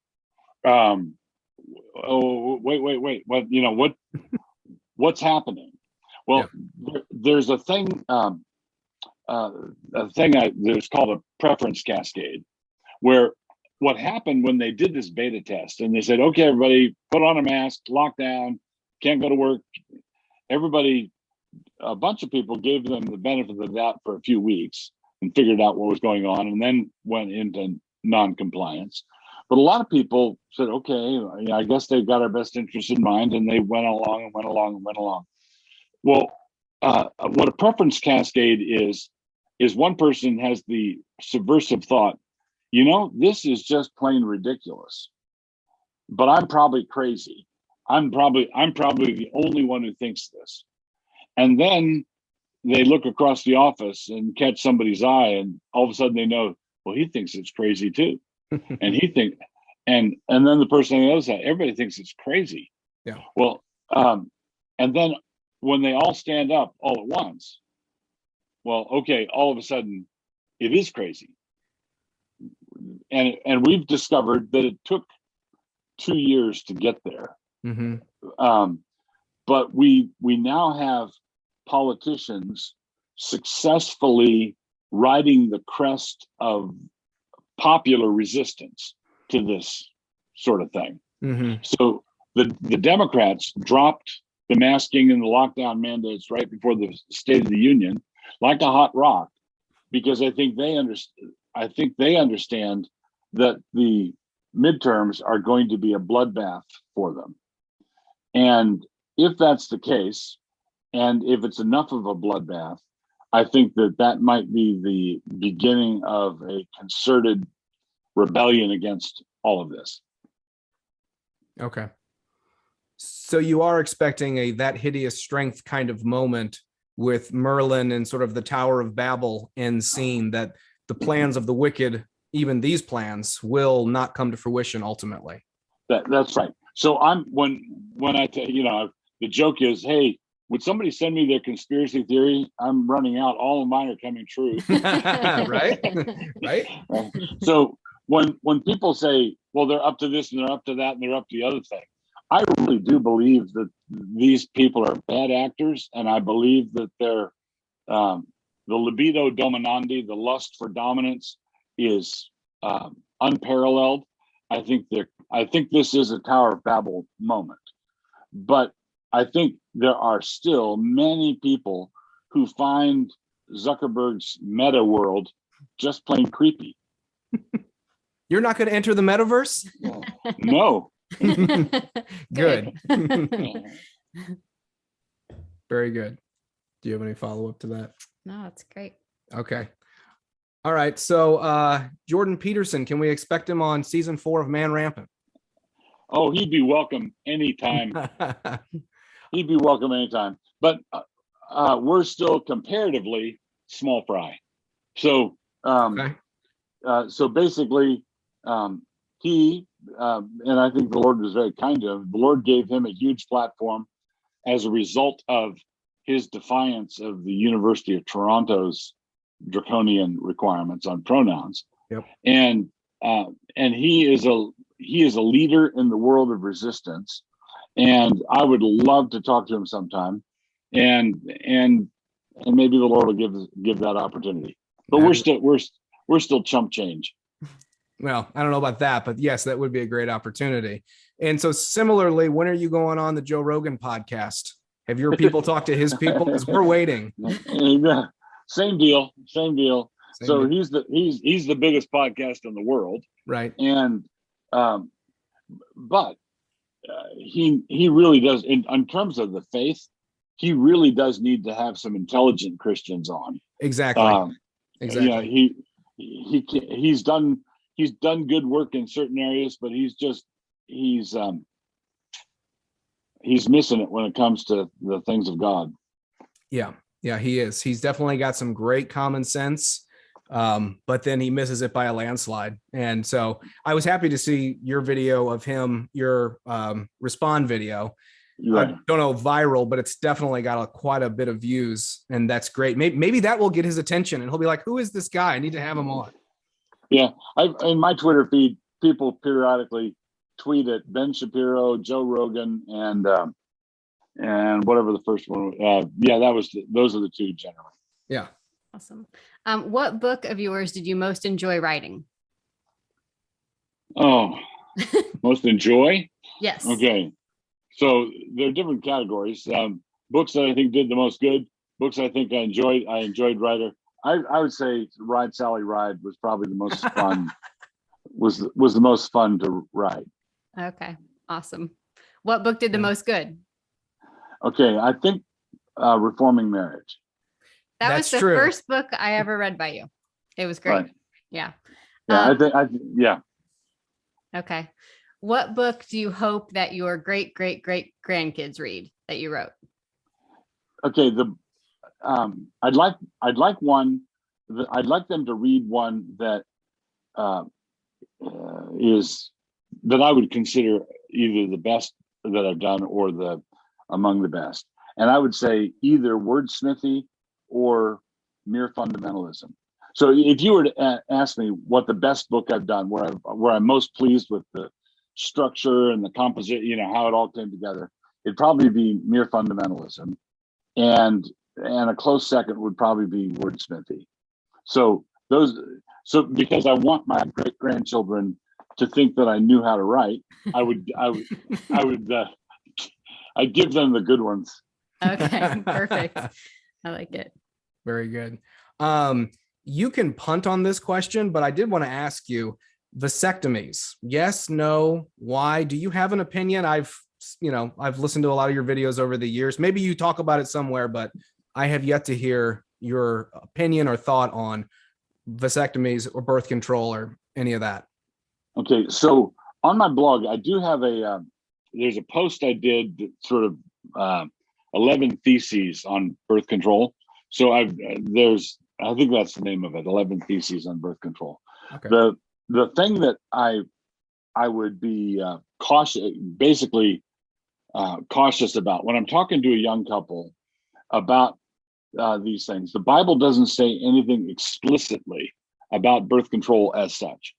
Wait. What's happening? Well, there's a thing, there's called a preference cascade, where what happened when they did this beta test and they said, okay, everybody put on a mask, lock down, can't go to work. A bunch of people gave them the benefit of the doubt for a few weeks and figured out what was going on, and then went into non-compliance. But a lot of people said, okay, I guess they've got our best interest in mind, and they went along and went along and went along. Well, what a preference cascade is one person has the subversive thought, this is just plain ridiculous, but I'm probably crazy. I'm probably the only one who thinks this. And then they look across the office and catch somebody's eye, and all of a sudden they know, well, he thinks it's crazy too. And and then the person on the other side, everybody thinks it's crazy. Yeah. Well, and then when they all stand up all at once, well, okay, all of a sudden it is crazy. And we've discovered that it took 2 years to get there. But we now have politicians successfully riding the crest of popular resistance to this sort of thing. So the Democrats dropped the masking and the lockdown mandates right before the State of the Union like a hot rock, because I think they understand that the midterms are going to be a bloodbath for them. And if that's the case, and if it's enough of a bloodbath, I think that might be the beginning of a concerted rebellion against all of this. Okay. So you are expecting that hideous strength kind of moment with Merlin and sort of the Tower of Babel end scene, that the plans of the wicked, even these plans, will not come to fruition ultimately. That's right. So when I tell the joke is, hey, would somebody send me their conspiracy theory? I'm running out. All of mine are coming true. Right. So when people say, well, they're up to this and they're up to that and they're up to the other thing, I really do believe that these people are bad actors, and I believe that they're the libido dominandi, the lust for dominance, is unparalleled. I think this is a Tower of Babel moment, but I think there are still many people who find Zuckerberg's meta world just plain creepy. You're not going to enter the metaverse? No. Good. Very good. Do you have any follow-up to that? No, that's great. Okay. All right. So Jordan Peterson, can we expect him on season 4 of Man Rampant? Oh, he'd be welcome anytime. He'd be welcome anytime. But we're still comparatively small fry. So so basically, he and I think the Lord was very kind to him. The Lord gave him a huge platform as a result of his defiance of the University of Toronto's draconian requirements on pronouns. Yep. And he is a leader in the world of resistance. And I would love to talk to him sometime. And maybe the Lord will give that opportunity. But we're still chump change. Well, I don't know about that, but yes, that would be a great opportunity. And so similarly, when are you going on the Joe Rogan podcast? Have your people talked to his people? Because we're waiting. Same deal. So he's the biggest podcast in the world. Right. And but he really does, in terms of the faith, he really does need to have some intelligent Christians on. Exactly. Exactly. He's done good work in certain areas, but he's missing it when it comes to the things of God. Yeah, he is. He's definitely got some great common sense, but then he misses it by a landslide. And so I was happy to see your video of him, your respond video. Right. I don't know, viral, but it's definitely got quite a bit of views, and that's great. Maybe that will get his attention, and he'll be like, "Who is this guy? I need to have him on." Yeah, in my Twitter feed, people periodically tweet at Ben Shapiro, Joe Rogan, and whatever the first one. Those are the two generally. Yeah. Awesome. What book of yours did you most enjoy writing? Oh, most enjoy? Yes. Okay. So there are different categories. Books that I think did the most good, books I think I enjoyed writer. I would say Ride, Sally, Ride was probably the most fun was the most fun to write. Okay, awesome. What book did the most good? Okay, I think Reforming Marriage. That That's was the true. first book I ever read by you. It was great. Right. Yeah. Yeah, yeah. Okay. What book do you hope that your great grandkids read that you wrote? Okay, I'd like one. I'd like them to read one that is that I would consider either the best that I've done or among the best. And I would say either wordsmithy or mere fundamentalism. So if you were to ask me what the best book I've done, where I'm most pleased with the structure and the composition, how it all came together, it'd probably be mere fundamentalism, and a close second would probably be wordsmithy. So because I want my great grandchildren to think that I knew how to write, I'd give them the good ones. Okay, perfect. I like it. Very good. You can punt on this question, but I did want to ask you, vasectomies. Yes, no, why? Do you have an opinion? I've listened to a lot of your videos over the years. Maybe you talk about it somewhere, but I have yet to hear your opinion or thought on vasectomies or birth control or any of that. Okay, so on my blog, I do have there's a post I did that sort of 11 theses on birth control. So I think that's the name of it, 11 theses on birth control. Okay. The thing that I would be cautious about when I'm talking to a young couple about these things, the Bible doesn't say anything explicitly about birth control as such.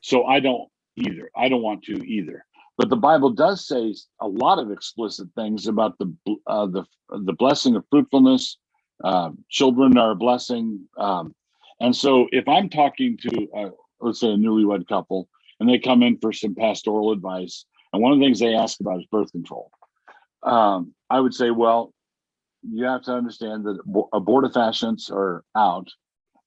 So I don't want to either. But the Bible does say a lot of explicit things about the blessing of fruitfulness. Children are a blessing. And so if I'm talking to, let's say, a newlywed couple, and they come in for some pastoral advice, and one of the things they ask about is birth control, I would say, well, you have to understand that abortifacients are out,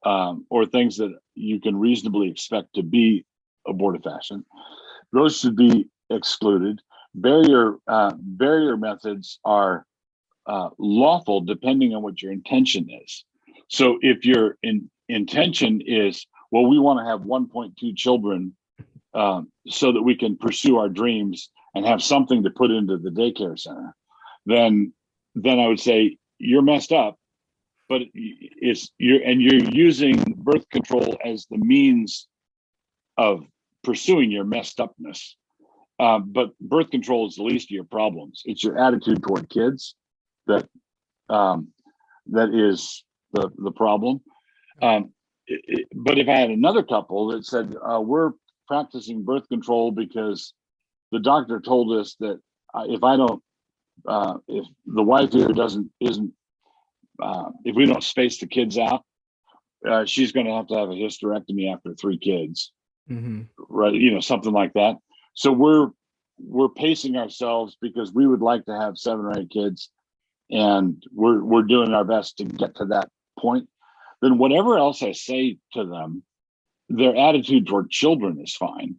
or things that you can reasonably expect to be abortifacient. Those should be excluded. Barrier methods are lawful depending on what your intention is. So if your intention is, well, we want to have 1.2 children so that we can pursue our dreams and have something to put into the daycare center, then I would say you're messed up. But you're using birth control as the means of pursuing your messed upness. But birth control is the least of your problems. It's your attitude toward kids that is the problem. But if I had another couple that said, we're practicing birth control because the doctor told us that if the wife here if we don't space the kids out, she's going to have a hysterectomy after 3 kids, right? Something like that. So we're pacing ourselves because we would like to have 7 or 8 kids, and we're doing our best to get to that point. Then whatever else I say to them, their attitude toward children is fine.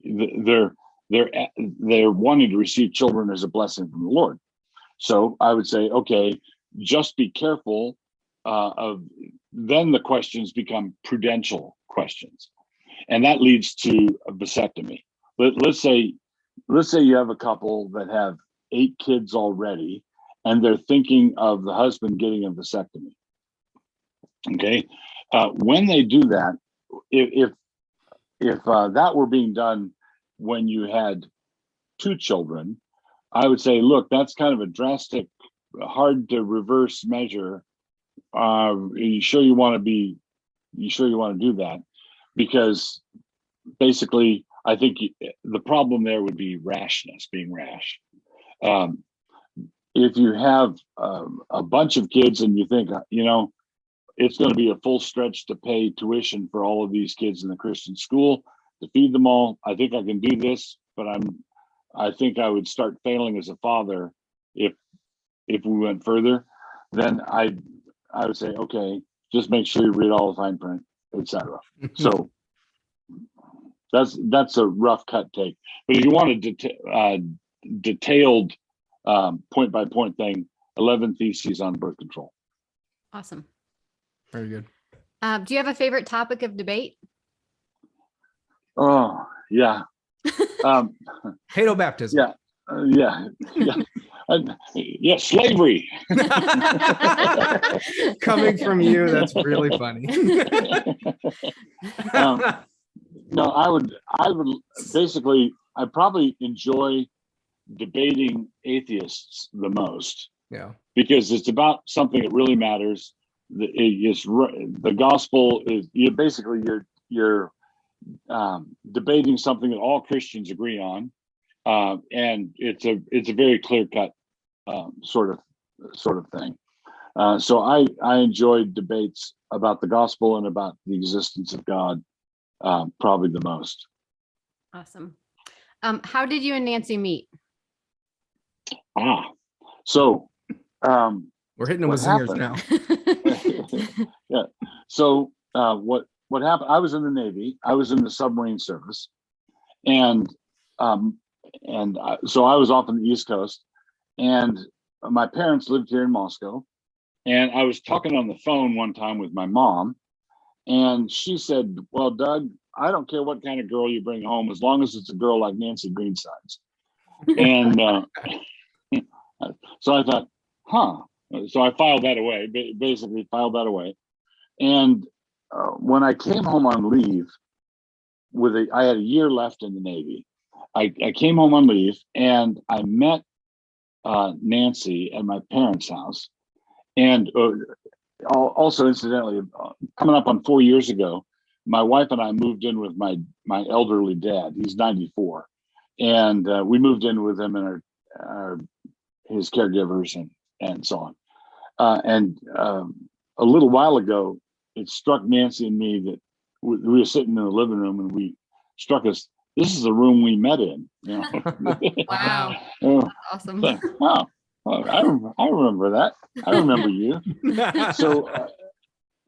They're wanting to receive children as a blessing from the Lord. So I would say, okay, just be careful then the questions become prudential questions. And that leads to a vasectomy. Let's say you have a couple that have 8 kids already, and they're thinking of the husband getting a vasectomy. Okay. When they do that, if that were being done when you had 2 children, I would say, look, that's kind of a drastic, hard to reverse measure. Are you sure you want to do that? Because basically, I think the problem there would be rashness, being rash. If you have a bunch of kids and you think, it's going to be a full stretch to pay tuition for all of these kids in the Christian school to feed them all, I think I can do this, but I think I would start failing as a father if we went further. Then I would say, okay, just make sure you read all the fine print, etc. So That's a rough cut take. But if you want a detailed point by point thing, 11 Theses on birth control. Awesome. Very good. Do you have a favorite topic of debate? Oh, yeah. Paedo baptism. Yeah. Yeah, slavery. Coming from you, that's really funny. No, I would basically, I probably enjoy debating atheists the most. Yeah. Because it's about something that really matters. The gospel is you're debating something that all Christians agree on, and it's a very clear cut sort of thing. So I enjoy debates about the gospel and about the existence of God probably the most. Awesome. How did you and Nancy meet? So we're hitting them with zingers now. Yeah. So what happened? I was in the Navy. I was in the submarine service, so I was off on the East Coast, and my parents lived here in Moscow. And I was talking on the phone one time with my mom, and she said, "Well, Doug, I don't care what kind of girl you bring home, as long as it's a girl like Nancy Greensides." And so I thought, So I filed that away, basically filed that away. And when I came home on leave, I had a year left in the Navy. I came home on leave, and I met Nancy at my parents' house. And also, incidentally, coming up on 4 years ago, my wife and I moved in with my elderly dad. He's 94, and we moved in with him and his caregivers and so on. And a little while ago, it struck Nancy and me that we were sitting in the living room, and we struck us. This is the room we met in. You know? Wow, awesome. I remember that. I remember you.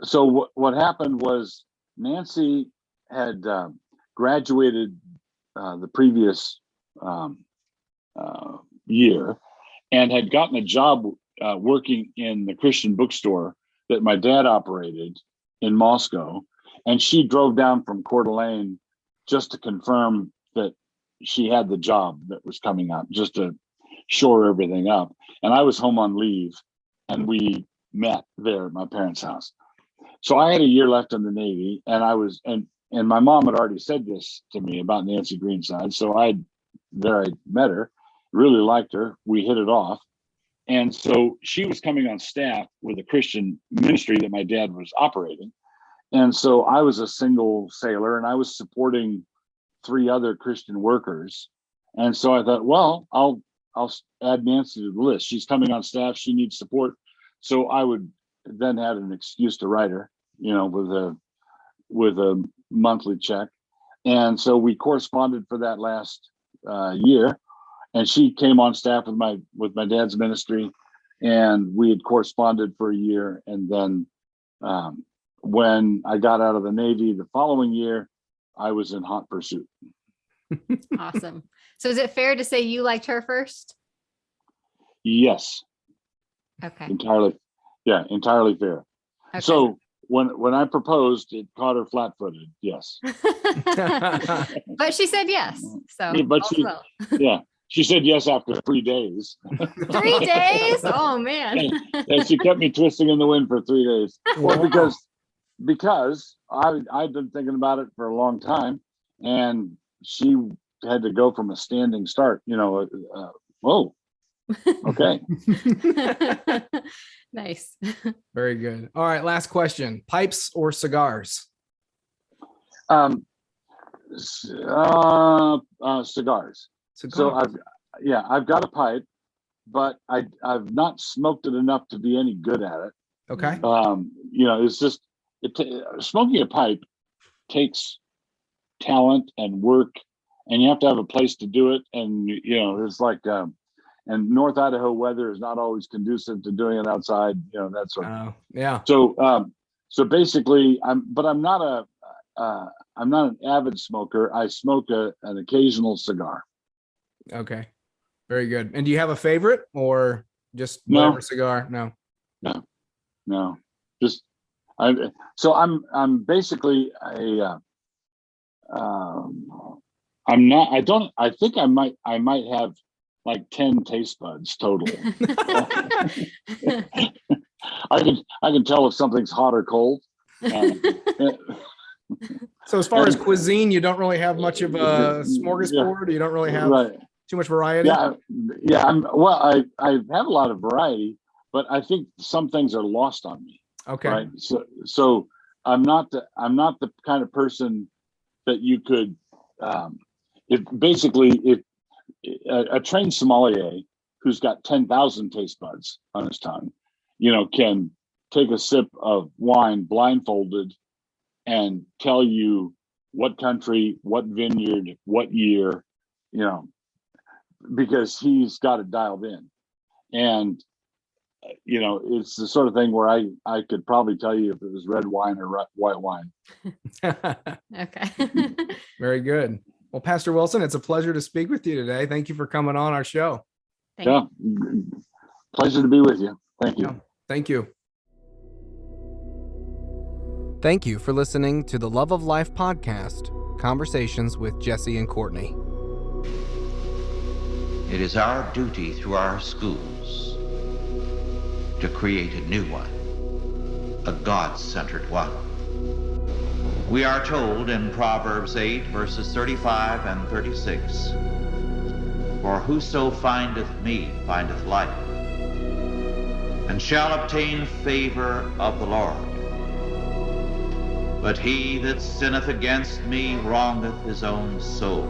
So what happened was Nancy had graduated the previous year and had gotten a job working in the Christian bookstore that my dad operated in Moscow. And she drove down from Coeur d'Alene just to confirm that she had the job that was coming up, just to shore everything up. And I was home on leave, and we met there at my parents' house. So I had a year left in the Navy, and my mom had already said this to me about Nancy Greenside. So I met her, really liked her. We hit it off. And so she was coming on staff with a Christian ministry that my dad was operating. And so I was a single sailor, and I was supporting 3 other Christian workers. And so I thought, well, I'll add Nancy to the list. She's coming on staff. She needs support. So I would then have an excuse to write her, with a monthly check. And so we corresponded for that last year. And she came on staff with my dad's ministry, and we had corresponded for a year. And then when I got out of the Navy the following year, I was in hot pursuit. Awesome. So is it fair to say you liked her first? Yes. Okay. Entirely fair. Okay. So when I proposed, it caught her flat-footed. Yes. But she said yes. So she said yes after 3 days. 3 days? Oh man. And she kept me twisting in the wind for 3 days. Well, because I'd been thinking about it for a long time, and she had to go from a standing start. Whoa. Okay. Nice. Very good. All right. Last question: pipes or cigars? Cigars. So I've got a pipe, but I've not smoked it enough to be any good at it. Okay. It's just smoking a pipe takes talent and work, and you have to have a place to do it. And it's like and North Idaho weather is not always conducive to doing it outside. That sort of. Yeah. So basically, I'm not I'm not an avid smoker. I smoke an occasional cigar. Okay. Very good. And do you have a favorite or just No. whatever cigar? No. No. Just I'm basically I think I might have like 10 taste buds total. I can tell if something's hot or cold. So as far as cuisine, you don't really have much of a smorgasbord. You don't really have too much variety. Yeah. I have a lot of variety, but I think some things are lost on me. Okay. Right. So I'm not the kind of person that you could. If a trained sommelier who's got 10,000 taste buds on his tongue, can take a sip of wine blindfolded and tell you what country, what vineyard, what year, because he's got it dialed in. And, it's the sort of thing where I could probably tell you if it was red wine or white wine. Okay. Very good. Well, Pastor Wilson, it's a pleasure to speak with you today. Thank you for coming on our show. Pleasure to be with you. Thank you. Yeah, thank you. Thank you for listening to the Love of Life podcast, Conversations with Jesse and Courtney. It is our duty through our schools to create a new one, a God-centered one. We are told in Proverbs 8, verses 35 and 36, "For whoso findeth me findeth life, and shall obtain favor of the Lord. But he that sinneth against me wrongeth his own soul.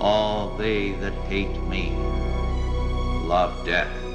All they that hate me love death."